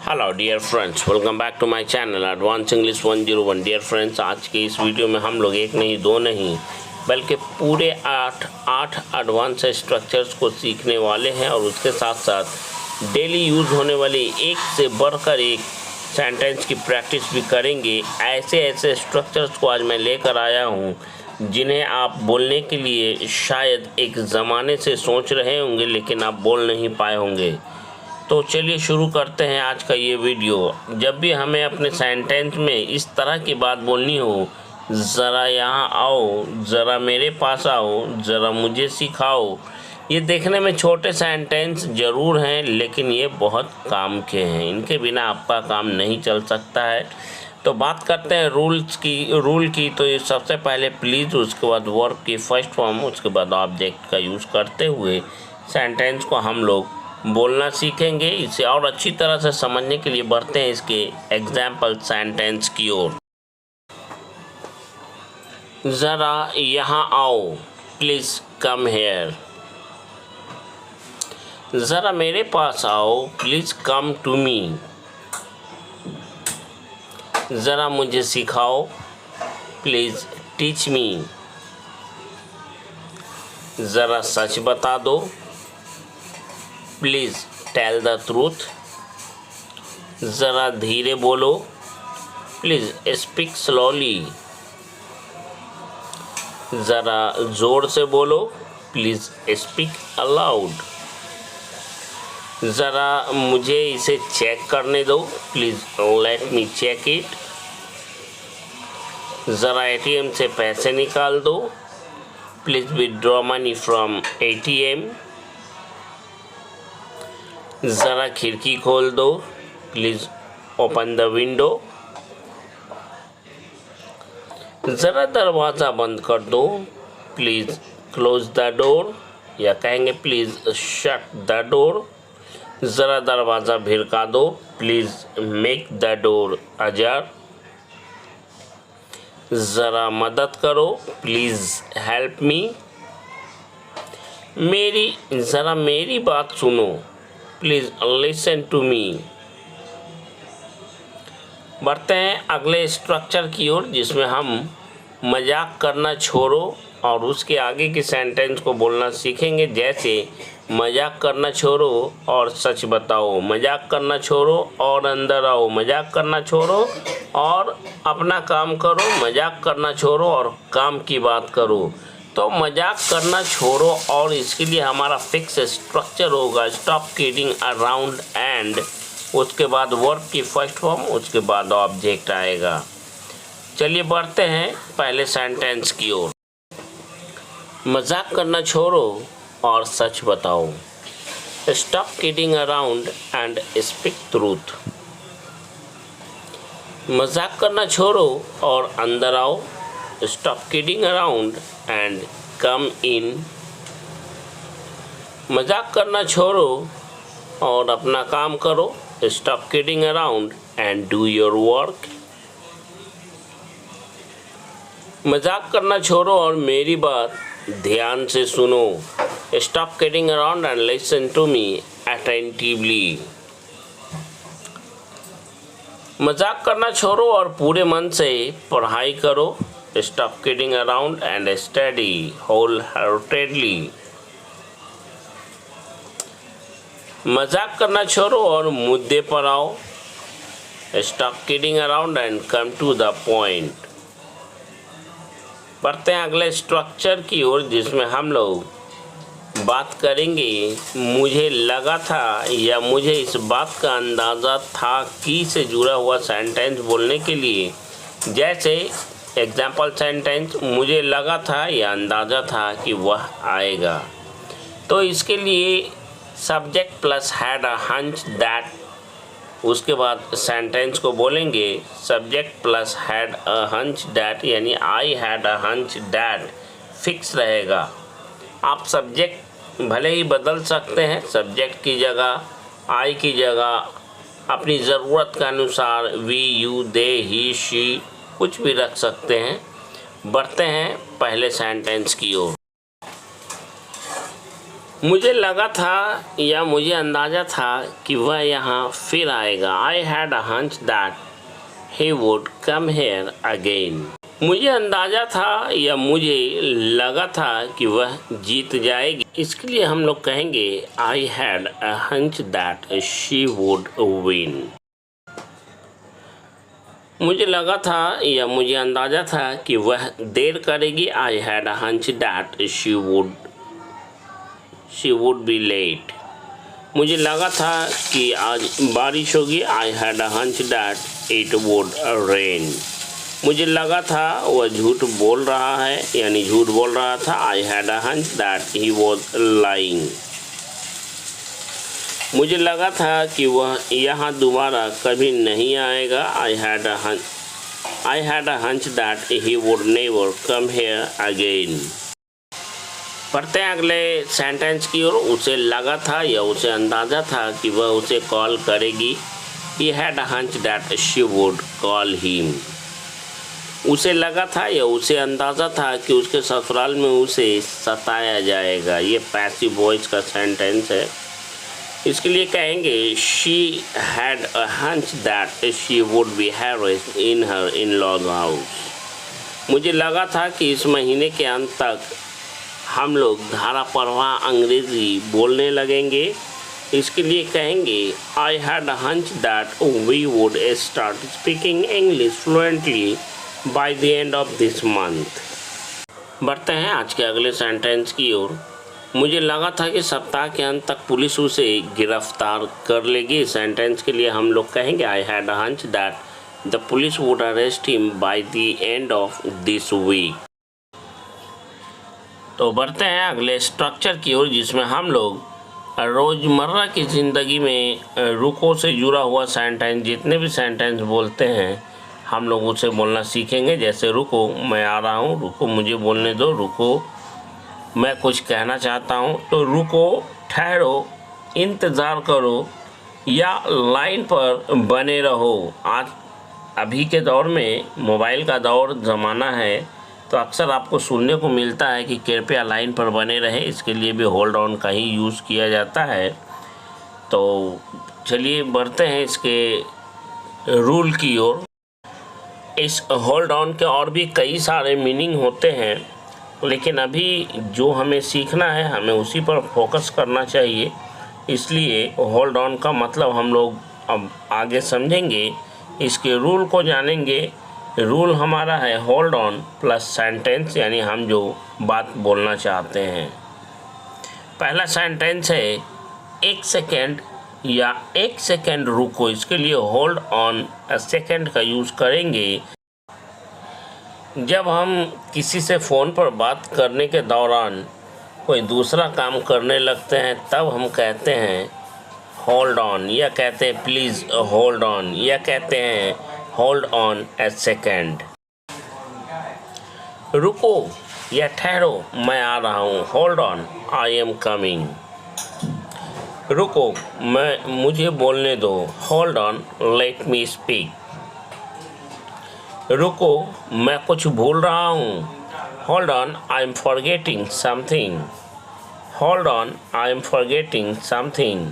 Hello dear friends, welcome back to my channel advance English 101। Dear friends, आज के इस video में हम लोग एक नहीं दो नहीं बल्कि पूरे आठ एडवांस स्ट्रक्चर्स को सीखने वाले हैं और उसके साथ साथ डेली यूज़ होने वाले एक से बढ़कर एक सेंटेंस की प्रैक्टिस भी करेंगे। ऐसे स्ट्रक्चर्स को आज मैं लेकर आया हूँ जिन्हें आप बोलने के लिए शायद एक ज़माने से सोच रहे होंगे लेकिन आप बोल नहीं पाए होंगे। तो चलिए शुरू करते हैं आज का ये वीडियो। जब भी हमें अपने सेंटेंस में इस तरह की बात बोलनी हो, ज़रा यहाँ आओ, ज़रा मेरे पास आओ, ज़रा मुझे सिखाओ, ये देखने में छोटे सेंटेंस ज़रूर हैं लेकिन ये बहुत काम के हैं। इनके बिना आपका काम नहीं चल सकता है। तो बात करते हैं रूल की। तो ये सबसे पहले प्लीज़, उसके बाद वर्ब की फर्स्ट फॉर्म, उसके बाद ऑब्जेक्ट का यूज़ करते हुए सेंटेंस को हम लोग बोलना सीखेंगे। इसे और अच्छी तरह से समझने के लिए बढ़ते हैं इसके एग्जाम्पल सेंटेंस की ओर। ज़रा यहाँ आओ, प्लीज़ कम हेयर। ज़रा मेरे पास आओ, प्लीज़ कम टू मी। ज़रा मुझे सिखाओ, प्लीज़ टीच मी। ज़रा सच बता दो, प्लीज़ टेल द ट्रूथ। ज़रा धीरे बोलो, प्लीज़ स्पीक स्लोली। ज़रा ज़ोर से बोलो, प्लीज़ स्पीक अलाउड। ज़रा मुझे इसे चेक करने दो, please let me check it. ज़रा ATM से पैसे निकाल दो, please withdraw money from ATM। ज़रा खिड़की खोल दो, प्लीज़ ओपन द विंडो। ज़रा दरवाज़ा बंद कर दो, प्लीज़ क्लोज द डोर, या कहेंगे प्लीज़ शट द डोर। ज़रा दरवाज़ा भिड़का दो, प्लीज़ मेक द डोर अजार। ज़रा मदद करो, प्लीज़ हेल्प मी। ज़रा मेरी बात सुनो, प्लीज़ लिसन टू मी। बढ़ते हैं अगले स्ट्रक्चर की ओर जिसमें हम मजाक करना छोड़ो और उसके आगे की सेंटेंस को बोलना सीखेंगे। जैसे मजाक करना छोड़ो और सच बताओ, मजाक करना छोड़ो और अंदर आओ, मजाक करना छोड़ो और अपना काम करो, मजाक करना छोड़ो और काम की बात करो। तो मजाक करना छोड़ो और इसके लिए हमारा फिक्स स्ट्रक्चर होगा स्टॉप किडिंग अराउंड एंड, उसके बाद वर्ब की फर्स्ट फॉर्म, उसके बाद ऑब्जेक्ट आएगा। चलिए बढ़ते हैं पहले सेंटेंस की ओर। मजाक करना छोड़ो और सच बताओ, stop kidding around and speak truth. मजाक करना छोड़ो और अंदर आओ, stop kidding around and come in. मजाक करना छोड़ो और अपना काम करो, stop kidding around and do your work. मजाक करना छोड़ो और मेरी बात ध्यान से सुनो, stop kidding around and listen to me attentively. मजाक करना छोड़ो और पूरे मन से पढ़ाई करो, stop kidding around and study wholeheartedly. मजाक करना छोड़ो और मुद्दे पर आओ, stop kidding around and come to the point. बढ़ते हैं अगले स्ट्रक्चर की ओर जिसमें हम लोग बात करेंगे मुझे लगा था या मुझे इस बात का अंदाज़ा था कि से जुड़ा हुआ सेंटेंस बोलने के लिए। जैसे एग्जाम्पल सेंटेंस, मुझे लगा था या अंदाज़ा था कि वह आएगा। तो इसके लिए subject plus had a hunch that, उसके बाद सेंटेंस को बोलेंगे subject plus had a hunch that, यानी I had a hunch that fix रहेगा। आप सब्जेक्ट भले ही बदल सकते हैं, सब्जेक्ट की जगह आई की जगह अपनी ज़रूरत के अनुसार we you they he she कुछ भी रख सकते हैं। बढ़ते हैं पहले सेंटेंस की ओर। मुझे लगा था या मुझे अंदाज़ा था कि वह यहाँ फिर आएगा। आई had a hunch that he would come here again. मुझे अंदाज़ा था या मुझे लगा था कि वह जीत जाएगी। इसके लिए हम लोग कहेंगे आई had a hunch that she would win. मुझे लगा था या मुझे अंदाज़ा था कि वह देर करेगी। I had a hunch that she would be late. मुझे लगा था कि आज बारिश होगी। I had a hunch that it would rain. मुझे लगा था वह झूठ बोल रहा है यानी झूठ बोल रहा था। आई had a hunch that he was lying. मुझे लगा था कि वह यहाँ दोबारा कभी नहीं आएगा। आई had a hunch that he would never come here again. पढ़ते हैं अगले सेंटेंस की ओर। उसे लगा था या उसे अंदाज़ा था कि वह उसे कॉल करेगी। He had a hunch that she would call him. उसे लगा था या उसे अंदाज़ा था कि उसके ससुराल में उसे सताया जाएगा। ये पैसिव वॉइस का सेंटेंस है। इसके लिए कहेंगे she had a hunch that she would be harassed in her in-laws house. मुझे लगा था कि इस महीने के अंत तक हम लोग धारा प्रवाह अंग्रेज़ी बोलने लगेंगे। इसके लिए कहेंगे I had a hunch that we would start speaking English fluently by the end of this month. बढ़ते हैं आज के अगले सेंटेंस की ओर। मुझे लगा था कि सप्ताह के अंत तक पुलिस उसे गिरफ्तार कर लेगी। सेंटेंस के लिए हम लोग कहेंगे I had a hunch that the police would arrest him by the end of this week. तो बढ़ते हैं अगले स्ट्रक्चर की ओर, जिसमें हम लोग रोज़मर्रा की ज़िंदगी में रुको से जुड़ा हुआ सेंटेंस, जितने भी सेंटेंस बोलते हैं हम लोग उसे बोलना सीखेंगे। जैसे रुको, मैं आ रहा हूँ, रुको मुझे बोलने दो, रुको मैं कुछ कहना चाहता हूँ। तो रुको, ठहरो, इंतज़ार करो या लाइन पर बने रहो। आज अभी के दौर में मोबाइल का दौर ज़माना है, तो अक्सर आपको सुनने को मिलता है कि कृपया लाइन पर बने रहें। इसके लिए भी होल्ड ऑन का ही यूज़ किया जाता है। तो चलिए बढ़ते हैं इसके रूल की ओर। इस होल्ड ऑन के और भी कई सारे मीनिंग होते हैं, लेकिन अभी जो हमें सीखना है हमें उसी पर फोकस करना चाहिए। इसलिए होल्ड ऑन का मतलब हम लोग अब आगे समझेंगे, इसके रूल को जानेंगे। रूल हमारा है होल्ड ऑन प्लस सेंटेंस, यानी हम जो बात बोलना चाहते हैं। पहला सेंटेंस है एक सेकेंड या एक सेकेंड रुको। इसके लिए होल्ड ऑन अ सेकेंड का यूज़ करेंगे। जब हम किसी से फ़ोन पर बात करने के दौरान कोई दूसरा काम करने लगते हैं, तब हम कहते हैं होल्ड ऑन, या कहते हैं प्लीज़ होल्ड ऑन, या कहते हैं होल्ड ऑन ए सेकेंड। रुको या ठहरो, मैं आ रहा हूँ। Hold on, I am coming. रुको, मुझे बोलने दो। Hold on, let me speak. रुको, मैं कुछ भूल रहा हूँ। Hold on, I am forgetting something. Hold on, I am forgetting something.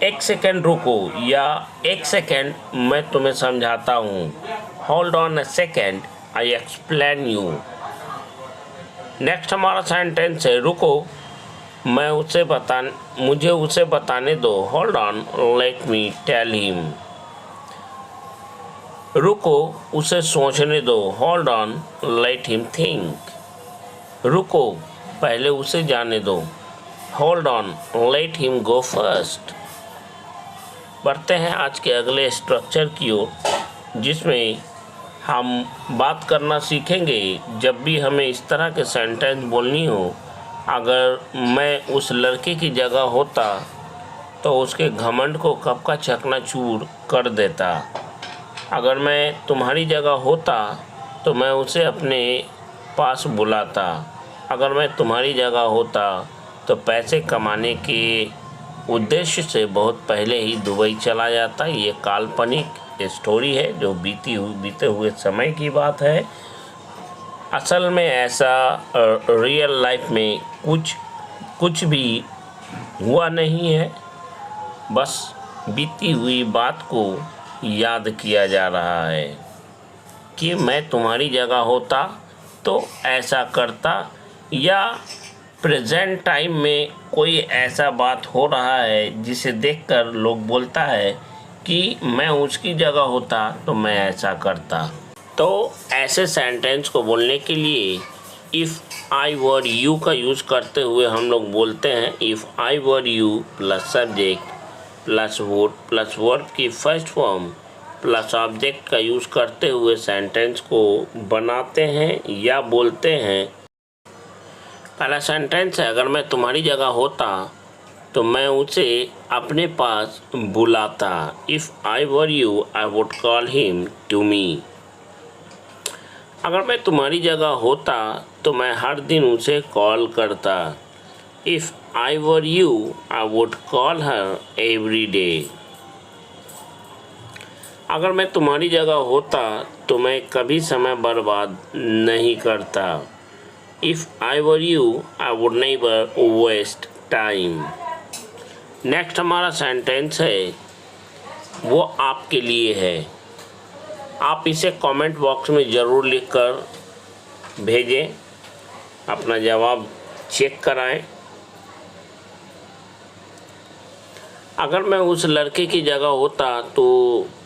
एक सेकेंड रुको या एक सेकेंड मैं तुम्हें समझाता हूँ। Hold on a second, I explain you. Next हमारा सेंटेंस है रुको, मुझे उसे बताने दो। Hold on, let me tell him. रुको, उसे सोचने दो। Hold on, let him think. रुको, पहले उसे जाने दो। Hold on, let him go first. बढ़ते हैं आज के अगले स्ट्रक्चर की ओर, जिसमें हम बात करना सीखेंगे। जब भी हमें इस तरह के सेंटेंस बोलनी हो, अगर मैं उस लड़के की जगह होता तो उसके घमंड को कब का चकनाचूर कर देता। अगर मैं तुम्हारी जगह होता तो मैं उसे अपने पास बुलाता। अगर मैं तुम्हारी जगह होता तो पैसे कमाने के उद्देश्य से बहुत पहले ही दुबई चला जाता। ये काल्पनिक स्टोरी है जो बीते हुए समय की बात है। असल में ऐसा रियल लाइफ में कुछ भी हुआ नहीं है, बस बीती हुई बात को याद किया जा रहा है कि मैं तुम्हारी जगह होता तो ऐसा करता, या प्रेजेंट टाइम में कोई ऐसा बात हो रहा है जिसे देखकर लोग बोलता है कि मैं उसकी जगह होता तो मैं ऐसा करता। तो ऐसे सेंटेंस को बोलने के लिए इफ़ आई वर यू का यूज़ करते हुए हम लोग बोलते हैं if I were you plus subject plus would plus verb की फर्स्ट फॉर्म प्लस ऑब्जेक्ट का यूज़ करते हुए सेंटेंस को बनाते हैं या बोलते हैं। पहला सेंटेंस है, अगर मैं तुम्हारी जगह होता तो मैं उसे अपने पास बुलाता। If I were you I would call him to me. अगर मैं तुम्हारी जगह होता तो मैं हर दिन उसे कॉल करता। If I were you I would call her every day. अगर मैं तुम्हारी जगह होता तो मैं कभी समय बर्बाद नहीं करता। If I were you I would never waste time. Next हमारा सेंटेंस है, वो आपके लिए है। आप इसे कमेंट बॉक्स में ज़रूर लिखकर भेजें, अपना जवाब चेक कराएं। अगर मैं उस लड़के की जगह होता तो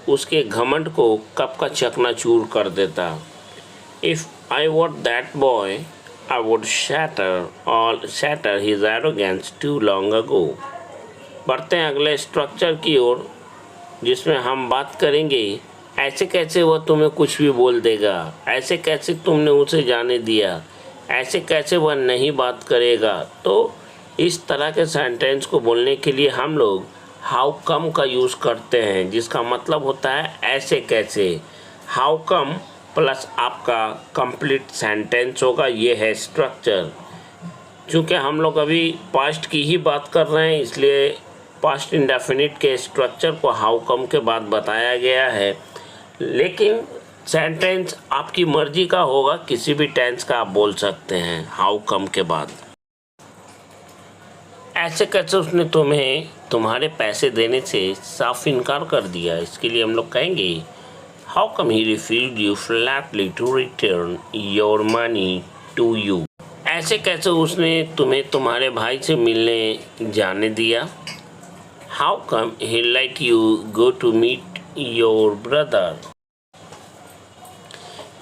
उसके घमंड को कब का चकनाचूर कर देता। If I were that boy I would shatter his arrogance too long ago। बढ़ते हैं अगले स्ट्रक्चर की ओर, जिसमें हम बात करेंगे ऐसे कैसे वह तुम्हें कुछ भी बोल देगा, ऐसे कैसे तुमने उसे जाने दिया, ऐसे कैसे वह नहीं बात करेगा। तो इस तरह के सेंटेंस को बोलने के लिए हम लोग हाउ कम का यूज़ करते हैं, जिसका मतलब होता है ऐसे कैसे। हाउ कम प्लस आपका कंप्लीट सेंटेंस होगा, ये है स्ट्रक्चर। चूँकि हम लोग अभी पास्ट की ही बात कर रहे हैं, इसलिए पास्ट इंडेफिनिट के स्ट्रक्चर को हाउ कम के बाद बताया गया है। लेकिन सेंटेंस आपकी मर्जी का होगा, किसी भी टेंस का आप बोल सकते हैं हाउ कम के बाद। ऐसे कैसे उसने तुम्हें तुम्हारे पैसे देने से साफ इनकार कर दिया। इसके लिए हम लोग कहेंगे how come he refused you flatly to return your money to you. ऐसे कैसे उसने तुम्हें तुम्हारे भाई से मिलने जाने दिया। How come he let you go to meet your brother.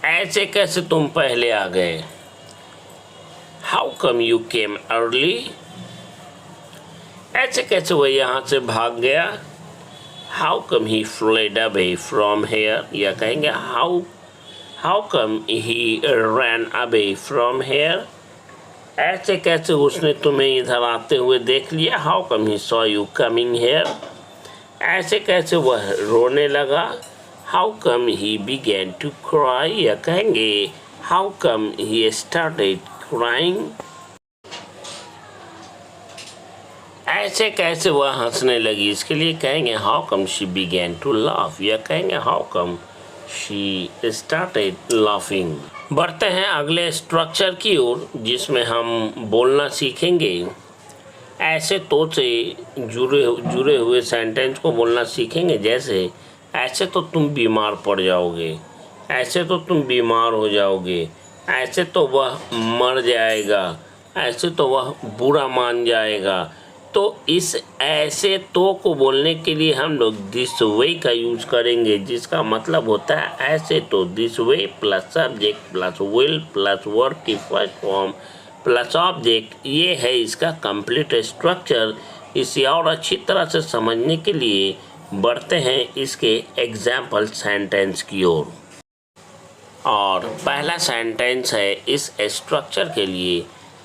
ऐसे कैसे तुम पहले आ गए। How come you came early. ऐसे कैसे वह यहाँ से भाग गया। How come he fled away from here, या कहेंगे how come he ran away from here. ऐसे कैसे उसने तुम्हें इधर आते हुए देख लिया। How come he saw you coming here. ऐसे कैसे वह रोने लगा। How come he began to cry, या कहेंगे how come he started crying. ऐसे कैसे वह हंसने लगी। इसके लिए कहेंगे how come she began to laugh, या कहेंगे how come she started laughing. बढ़ते हैं अगले स्ट्रक्चर की ओर, जिसमें हम बोलना सीखेंगे ऐसे तो से जुड़े हुए सेंटेंस को बोलना सीखेंगे। जैसे ऐसे तो तुम बीमार पड़ जाओगे, ऐसे तो तुम बीमार हो जाओगे, ऐसे तो वह मर जाएगा, ऐसे तो वह बुरा मान जाएगा। तो इस ऐसे तो को बोलने के लिए हम लोग दिस वे का यूज करेंगे, जिसका मतलब होता है ऐसे तो। This way plus subject plus will plus verb की फर्स्ट फॉर्म प्लस ऑब्जेक्ट, ये है इसका कंप्लीट स्ट्रक्चर। इसे और अच्छी तरह से समझने के लिए बढ़ते हैं इसके एग्जाम्पल सेंटेंस की ओर। और पहला सेंटेंस है इस स्ट्रक्चर के लिए,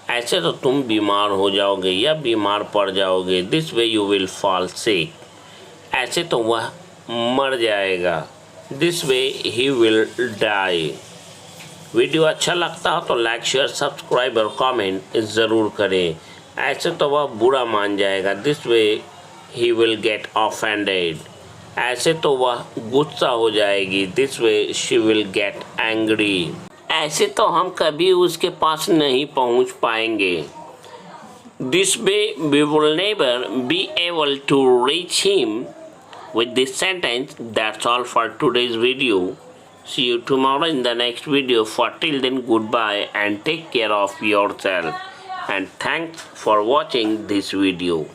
ऐसे तो तुम बीमार हो जाओगे या बीमार पड़ जाओगे। This way you will fall sick. ऐसे तो वह मर जाएगा। This way he will die. Video अच्छा लगता हो तो लाइक शेयर सब्सक्राइब और कमेंट ज़रूर करें। ऐसे तो वह बुरा मान जाएगा। This way he will get offended. ऐसे तो वह गुस्सा हो जाएगी। This way she will get angry. ऐसे तो हम कभी उसके पास नहीं पहुंच पाएंगे। This way we will never be able to reach him with this sentence. That's all for today's video. See you tomorrow in the next video. For till then, goodbye and take care of yourself. And thanks for watching this video.